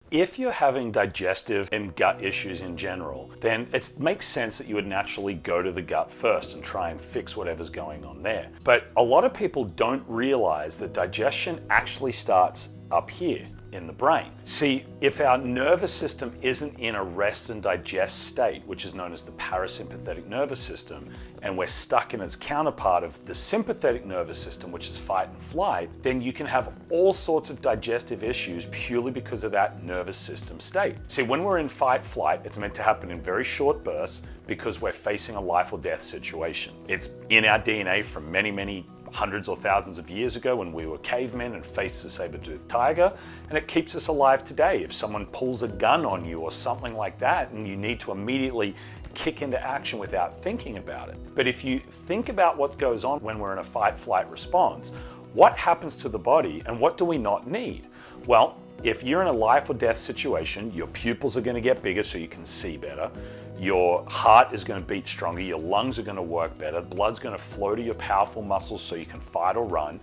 If you're having digestive and gut issues in general, then it makes sense that you would naturally go to the gut first and try and fix whatever's going on there. But a lot of people don't realize that digestion actually starts up here in the brain. See, if our nervous system isn't in a rest and digest state, which is known as the parasympathetic nervous system, and we're stuck in its counterpart of the sympathetic nervous system, which is fight and flight, then you can have all sorts of digestive issues purely because of that nervous system state. See, when we're in fight flight, it's meant to happen in very short bursts because we're facing a life or death situation. It's in our DNA from many hundreds or thousands of years ago when we were cavemen and faced a saber-toothed tiger, and it keeps us alive today. If someone pulls a gun on you or something like that and you need to immediately kick into action without thinking about it. But if you think about what goes on when we're in a fight-flight response, what happens to the body and what do we not need? Well, if you're in a life or death situation, your pupils are going to get bigger so you can see better. Your heart is going to beat stronger, your lungs are going to work better, blood's going to flow to your powerful muscles so you can fight or run.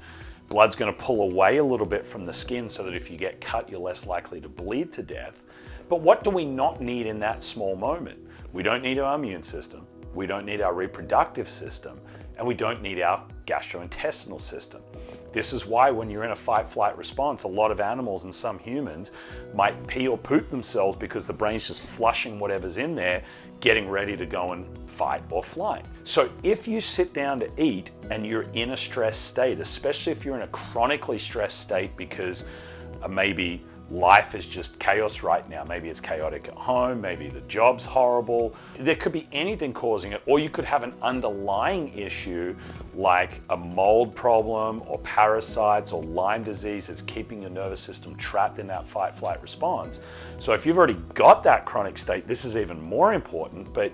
Blood's going to pull away a little bit from the skin so that if you get cut, you're less likely to bleed to death. But what do we not need in that small moment? We don't need our immune system, we don't need our reproductive system, and we don't need our gastrointestinal system. This is why when you're in a fight-flight response, a lot of animals and some humans might pee or poop themselves because the brain's just flushing whatever's in there, getting ready to go and fight or flight. So if you sit down to eat and you're in a stressed state, especially if you're in a chronically stressed state because maybe life is just chaos right now. Maybe it's chaotic at home, maybe the job's horrible. There could be anything causing it, or you could have an underlying issue like a mold problem or parasites or Lyme disease that's keeping your nervous system trapped in that fight-flight response. So if you've already got that chronic state, this is even more important. But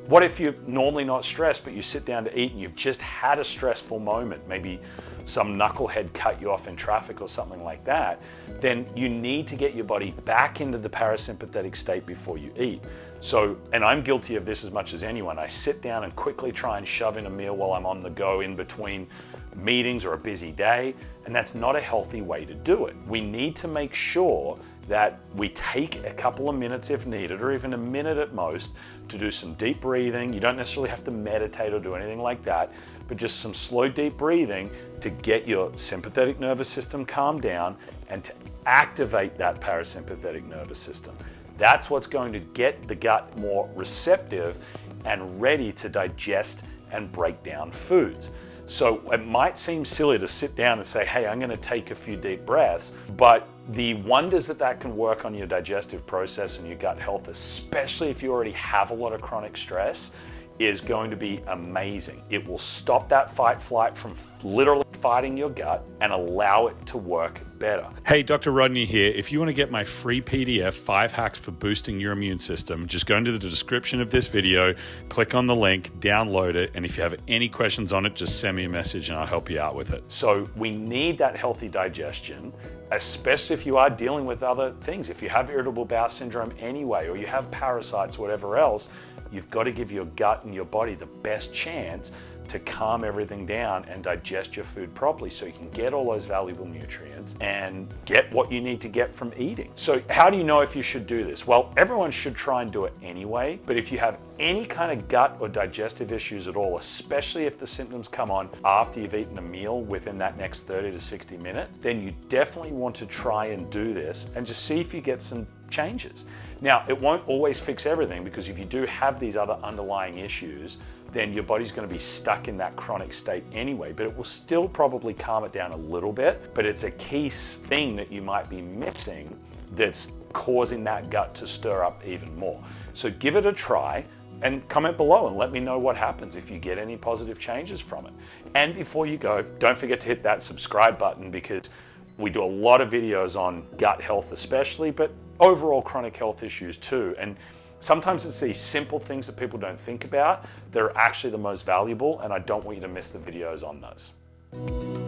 what if you're normally not stressed, but you sit down to eat and you've just had a stressful moment, maybe some knucklehead cut you off in traffic or something like that, then you need to get your body back into the parasympathetic state before you eat. So, and I'm guilty of this as much as anyone, I sit down and quickly try and shove in a meal while I'm on the go in between meetings or a busy day, and that's not a healthy way to do it. We need to make sure that we take a couple of minutes if needed, or even a minute at most, to do some deep breathing. You don't necessarily have to meditate or do anything like that, but just some slow, deep breathing to get your sympathetic nervous system calmed down and to activate that parasympathetic nervous system. That's what's going to get the gut more receptive and ready to digest and break down foods. So it might seem silly to sit down and say, hey, I'm going to take a few deep breaths, but the wonders that can work on your digestive process and your gut health, especially if you already have a lot of chronic stress, is going to be amazing. It will stop that fight-flight from literally fighting your gut and allow it to work better. Hey, Dr. Rodney here. If you want to get my free PDF, 5 hacks for boosting your immune system, just go into the description of this video, click on the link, download it, and if you have any questions on it, just send me a message and I'll help you out with it. So we need that healthy digestion, especially if you are dealing with other things. If you have irritable bowel syndrome anyway, or you have parasites, whatever else, you've got to give your gut and your body the best chance to calm everything down and digest your food properly so you can get all those valuable nutrients and get what you need to get from eating. So how do you know if you should do this? Well, everyone should try and do it anyway, but if you have any kind of gut or digestive issues at all, especially if the symptoms come on after you've eaten a meal within that next 30 to 60 minutes, then you definitely want to try and do this and just see if you get some changes. Now, it won't always fix everything, because if you do have these other underlying issues, then your body's going to be stuck in that chronic state anyway, but it will still probably calm it down a little bit. But it's a key thing that you might be missing that's causing that gut to stir up even more. So give it a try and comment below and let me know what happens if you get any positive changes from it. And before you go, don't forget to hit that subscribe button, because we do a lot of videos on gut health especially, but overall chronic health issues too. And sometimes it's these simple things that people don't think about that are actually the most valuable, and I don't want you to miss the videos on those.